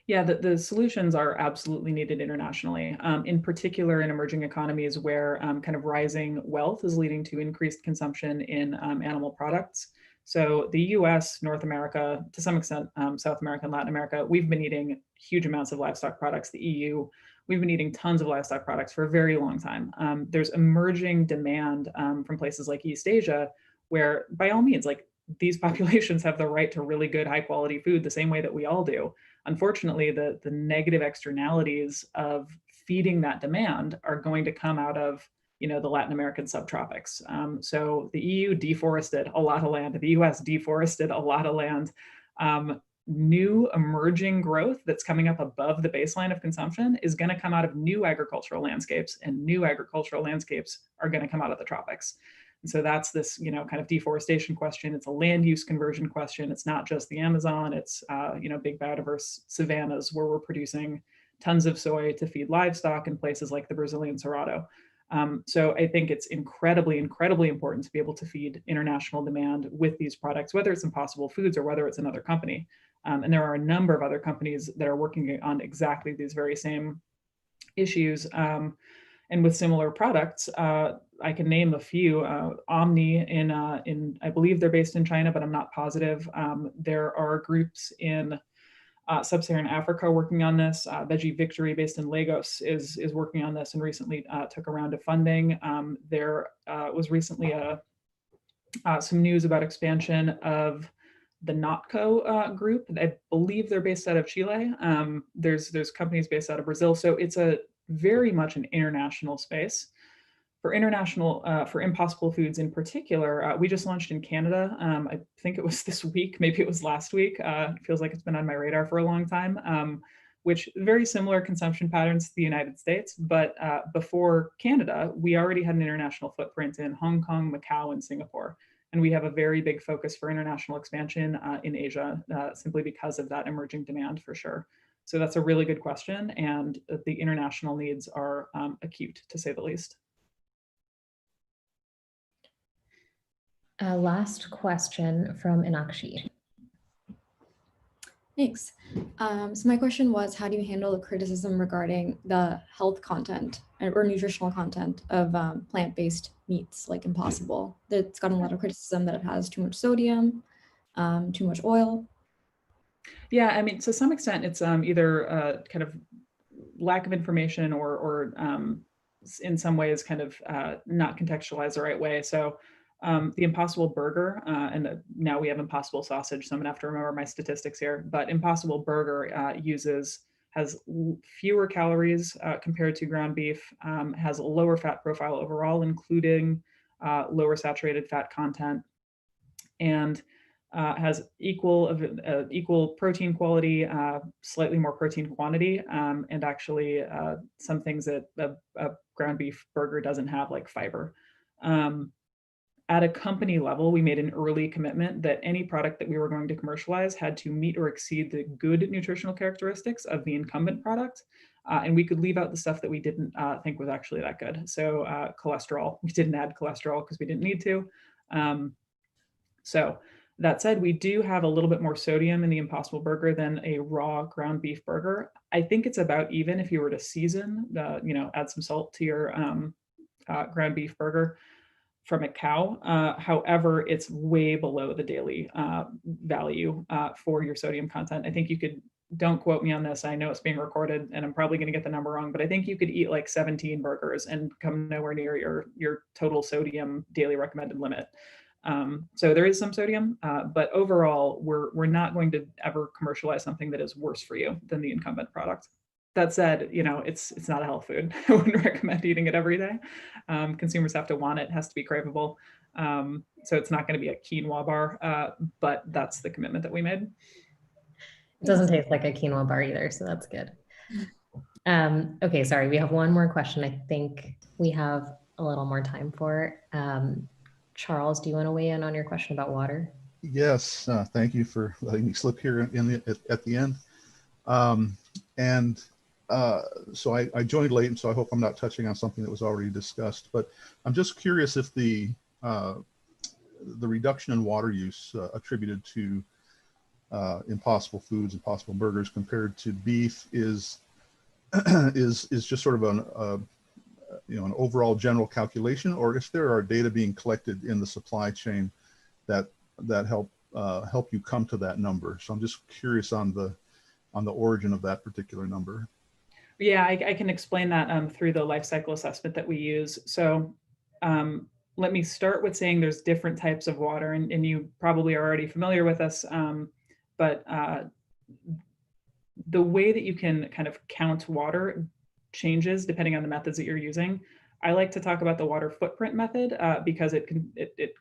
[SPEAKER 2] Yeah, the solutions are absolutely needed internationally, in particular in emerging economies where kind of rising wealth is leading to increased consumption in animal products. So the US, North America, to some extent, South America and Latin America, we've been eating huge amounts of livestock products. The EU, we've been eating tons of livestock products for a very long time. There's emerging demand from places like East Asia, where by all means, like, these populations have the right to really good, high quality food the same way that we all do. Unfortunately, the negative externalities of feeding that demand are going to come out of the Latin American subtropics. So the EU deforested a lot of land. The US deforested a lot of land. New emerging growth that's coming up above the baseline of consumption is going to come out of new agricultural landscapes, and new agricultural landscapes are going to come out of the tropics. And so that's this, kind of deforestation question. It's a land use conversion question. It's not just the Amazon. It's, big biodiverse savannas where we're producing tons of soy to feed livestock in places like the Brazilian Cerrado. So I think it's incredibly, incredibly important to be able to feed international demand with these products, whether it's Impossible Foods or whether it's another company. And there are a number of other companies that are working on exactly these very same issues. And with similar products, I can name a few. Omni in I believe they're based in China, but I'm not positive. There are groups in Sub-Saharan Africa working on this. Veggie Victory, based in Lagos, is working on this and recently took a round of funding. There was recently some news about expansion of the Notco group. I believe they're based out of Chile. There's companies based out of Brazil. So it's a very much an international space. For Impossible Foods in particular, we just launched in Canada. I think it was this week, maybe it was last week. It feels like it's been on my radar for a long time, which very similar consumption patterns to the United States. But before Canada, we already had an international footprint in Hong Kong, Macau, and Singapore. And we have a very big focus for international expansion in Asia, simply because of that emerging demand for sure. So that's a really good question. And the international needs are acute, to say the least.
[SPEAKER 1] Last question from Inakshi.
[SPEAKER 6] Thanks. So my question was, how do you handle the criticism regarding the health content or nutritional content of plant-based meats like Impossible? That's gotten a lot of criticism that it has too much sodium, too much oil.
[SPEAKER 2] Yeah, I mean, to some extent, it's either kind of lack of information or in some ways kind of not contextualized the right way. So the Impossible Burger, and now we have Impossible Sausage, so I'm gonna have to remember my statistics here, but Impossible Burger has fewer calories compared to ground beef, has a lower fat profile overall, including lower saturated fat content, and has equal protein quality, slightly more protein quantity, and actually some things that a ground beef burger doesn't have, like fiber. At a company level, we made an early commitment that any product that we were going to commercialize had to meet or exceed the good nutritional characteristics of the incumbent product. And we could leave out the stuff that we didn't think was actually that good. So cholesterol, we didn't add cholesterol because we didn't need to. So that said, we do have a little bit more sodium in the Impossible Burger than a raw ground beef burger. I think it's about even if you were to season, add some salt to your ground beef burger from a cow. However, it's way below the daily value for your sodium content. I think you could, don't quote me on this, I know it's being recorded and I'm probably going to get the number wrong, but I think you could eat like 17 burgers and come nowhere near your total sodium daily recommended limit. So there is some sodium, but overall, we're not going to ever commercialize something that is worse for you than the incumbent product. That said, it's not a health food. I wouldn't recommend eating it every day. Consumers have to want it. It has to be craveable. So it's not going to be a quinoa bar, but that's the commitment that we made.
[SPEAKER 1] It doesn't taste like a quinoa bar either, so that's good. Okay, sorry, we have one more question. I think we have a little more time for. Charles, do you want to weigh in on your question about water?
[SPEAKER 7] Yes, thank you for letting me slip here at the end. So I joined late, and so I hope I'm not touching on something that was already discussed. But I'm just curious if the reduction in water use attributed to Impossible Foods, Impossible Burgers compared to beef is just sort of an overall general calculation, or if there are data being collected in the supply chain that help you come to that number. So I'm just curious on the origin of that particular number.
[SPEAKER 2] Yeah, I can explain that through the life cycle assessment that we use. So let me start with saying there's different types of water, and you probably are already familiar with this, but the way that you can kind of count water changes depending on the methods that you're using. I like to talk about the water footprint method because it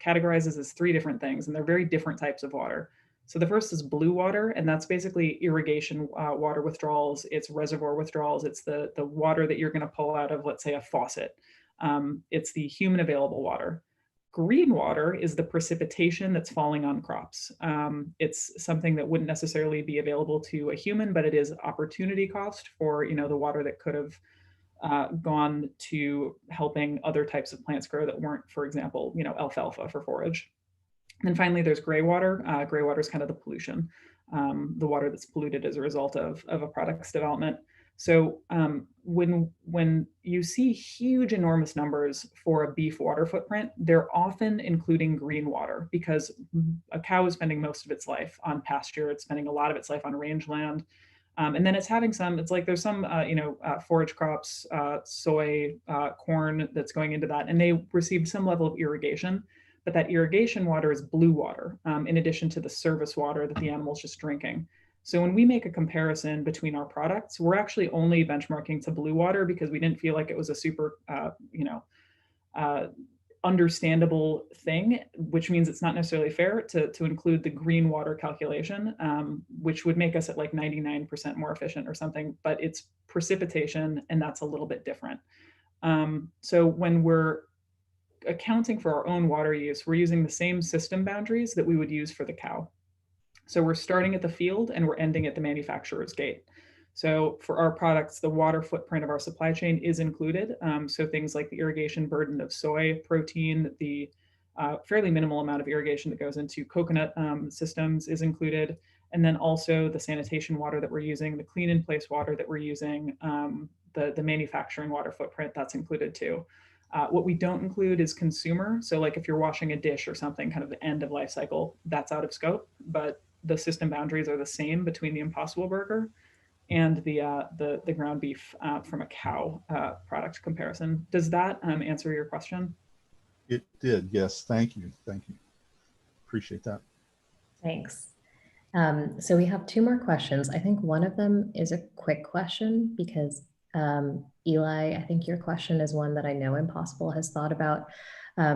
[SPEAKER 2] categorizes as 3 different things, and they're very different types of water. So the first is blue water, and that's basically irrigation water withdrawals. It's reservoir withdrawals. It's the water that you're going to pull out of, let's say, a faucet. It's the human available water. Green water is the precipitation that's falling on crops. It's something that wouldn't necessarily be available to a human, but it is opportunity cost for the water that could have gone to helping other types of plants grow that weren't, for example, alfalfa for forage. And then finally, there's gray water. Gray water is kind of the pollution, the water that's polluted as a result of a product's development. So when you see huge, enormous numbers for a beef water footprint, they're often including green water because a cow is spending most of its life on pasture. It's spending a lot of its life on rangeland. And then it's having there's some forage crops, soy, corn that's going into that, and they receive some level of irrigation. But that irrigation water is blue water, in addition to the service water that the animal's just drinking. So when we make a comparison between our products, we're actually only benchmarking to blue water because we didn't feel like it was a super, understandable thing, which means it's not necessarily fair to include the green water calculation, which would make us at like 99% more efficient or something, but it's precipitation, and that's a little bit different. So when we're accounting for our own water use, we're using the same system boundaries that we would use for the cow. So we're starting at the field and we're ending at the manufacturer's gate. So for our products, the water footprint of our supply chain is included. So things like the irrigation burden of soy protein, the fairly minimal amount of irrigation that goes into coconut systems is included. And then also the sanitation water that we're using, the clean in place water that we're using, the manufacturing water footprint, that's included too. What we don't include is consumer. So like if you're washing a dish or something, kind of the end of life cycle, that's out of scope, but the system boundaries are the same between the Impossible Burger and the ground beef from a cow product comparison. Does that answer your question?
[SPEAKER 7] It did, yes. Thank you. Appreciate that.
[SPEAKER 1] Thanks. So we have 2 more questions. I think one of them is a quick question because Eli, I think your question is one that I know Impossible has thought about,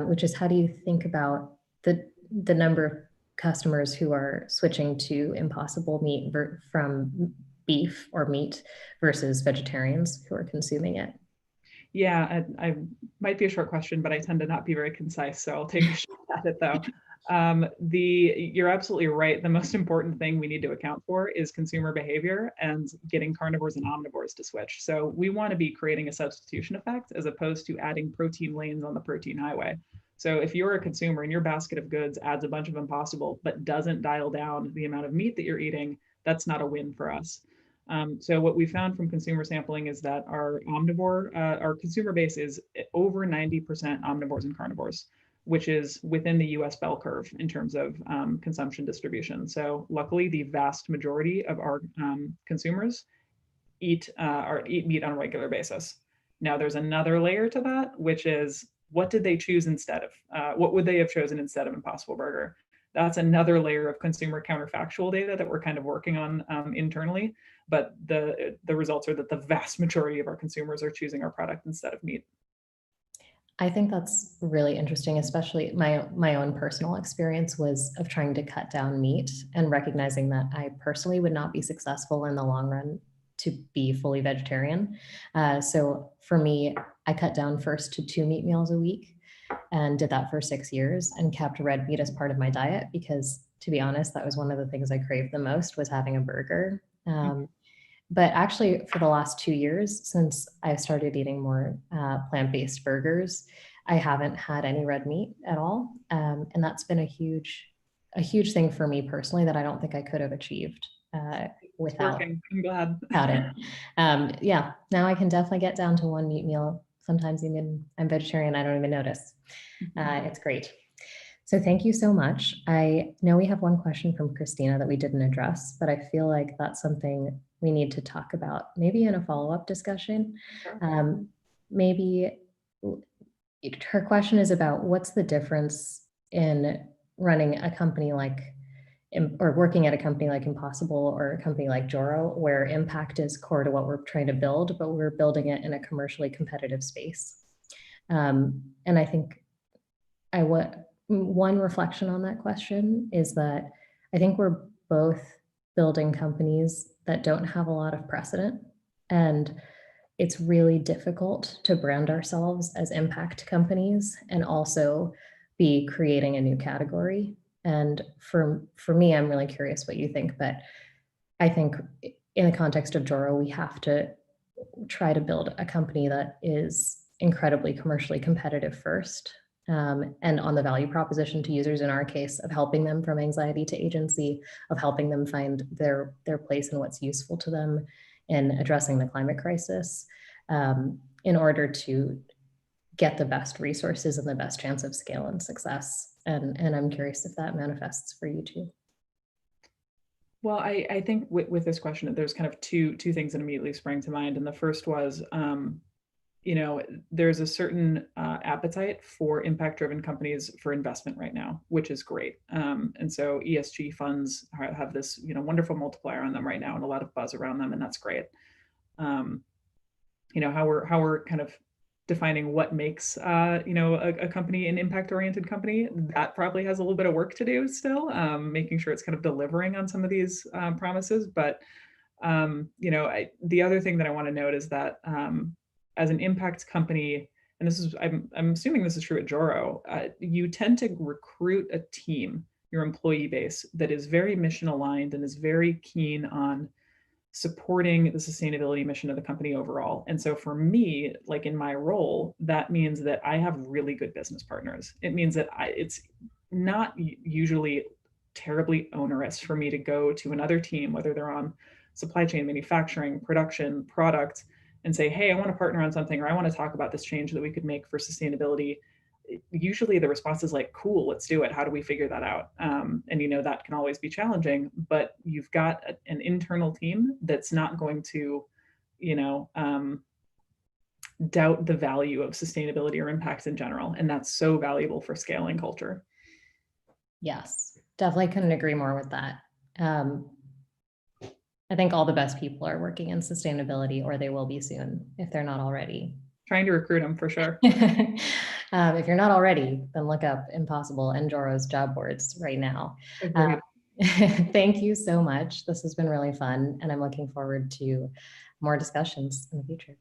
[SPEAKER 1] which is how do you think about the number of customers who are switching to Impossible meat from beef or meat versus vegetarians who are consuming it?
[SPEAKER 2] Yeah, I might be a short question, but I tend to not be very concise, so I'll take a shot at it though. You're absolutely right. The most important thing we need to account for is consumer behavior and getting carnivores and omnivores to switch. So we want to be creating a substitution effect as opposed to adding protein lanes on the protein highway. So if you're a consumer and your basket of goods adds a bunch of Impossible, but doesn't dial down the amount of meat that you're eating, that's not a win for us. So what we found from consumer sampling is that our consumer base is over 90% omnivores and carnivores, which is within the US bell curve in terms of consumption distribution. So luckily, the vast majority of our consumers eat meat on a regular basis. Now there's another layer to that, which is what did they choose instead of, what would they have chosen instead of Impossible Burger? That's another layer of consumer counterfactual data that we're kind of working on internally. But the results are that the vast majority of our consumers are choosing our product instead of meat.
[SPEAKER 1] I think that's really interesting, especially my own personal experience was of trying to cut down meat and recognizing that I personally would not be successful in the long run to be fully vegetarian. So for me, I cut down first to 2 meat meals a week and did that for 6 years and kept red meat as part of my diet because, to be honest, that was one of the things I craved the most was having a burger. But actually, for the last 2 years, since I've started eating more plant-based burgers, I haven't had any red meat at all. And that's been a huge thing for me personally that I don't think I could have achieved without
[SPEAKER 2] I'm glad.
[SPEAKER 1] it. Yeah, now I can definitely get down to 1 meat meal. Sometimes even I'm vegetarian, I don't even notice. It's great. So thank you so much. I know we have one question from Christina that we didn't address, but I feel like that's something we need to talk about, maybe in a follow-up discussion.
[SPEAKER 2] Sure.
[SPEAKER 1] Maybe her question is about what's the difference in running a company like, or working at a company like Impossible or a company like Joro, where impact is core to what we're trying to build, but we're building it in a commercially competitive space. And I think one reflection on that question is that I think we're both building companies that don't have a lot of precedent. And it's really difficult to brand ourselves as impact companies and also be creating a new category. And for me, I'm really curious what you think, but I think in the context of Joro, we have to try to build a company that is incredibly commercially competitive first. And on the value proposition to users, in our case, of helping them from anxiety to agency, of helping them find their place and what's useful to them in addressing the climate crisis, in order to get the best resources and the best chance of scale and success. And I'm curious if that manifests for you too.
[SPEAKER 2] Well, I think with this question, there's kind of two things that immediately sprang to mind. And the first was, there's a certain appetite for impact-driven companies for investment right now, which is great. And so ESG funds have this, wonderful multiplier on them right now and a lot of buzz around them, and that's great. How we're kind of defining what makes, a company an impact-oriented company, that probably has a little bit of work to do still, making sure it's kind of delivering on some of these promises. But, the other thing that I want to note is that as an impact company, and this is, I'm assuming this is true at Joro, you tend to recruit a team, your employee base, that is very mission aligned and is very keen on supporting the sustainability mission of the company overall. And so for me, like in my role, that means that I have really good business partners. It means that it's not usually terribly onerous for me to go to another team, whether they're on supply chain, manufacturing, production, product, and say, hey, I want to partner on something, or I want to talk about this change that we could make for sustainability. Usually the response is like, cool, let's do it. How do we figure that out? And that can always be challenging, but you've got an internal team that's not going to, doubt the value of sustainability or impact in general. And that's so valuable for scaling culture.
[SPEAKER 1] Yes, definitely couldn't agree more with that. I think all the best people are working in sustainability, or they will be soon if they're not already.
[SPEAKER 2] Trying to recruit them for sure.
[SPEAKER 1] If you're not already, then look up Impossible and Joro's job boards right now. Thank you so much. This has been really fun, and I'm looking forward to more discussions in the future.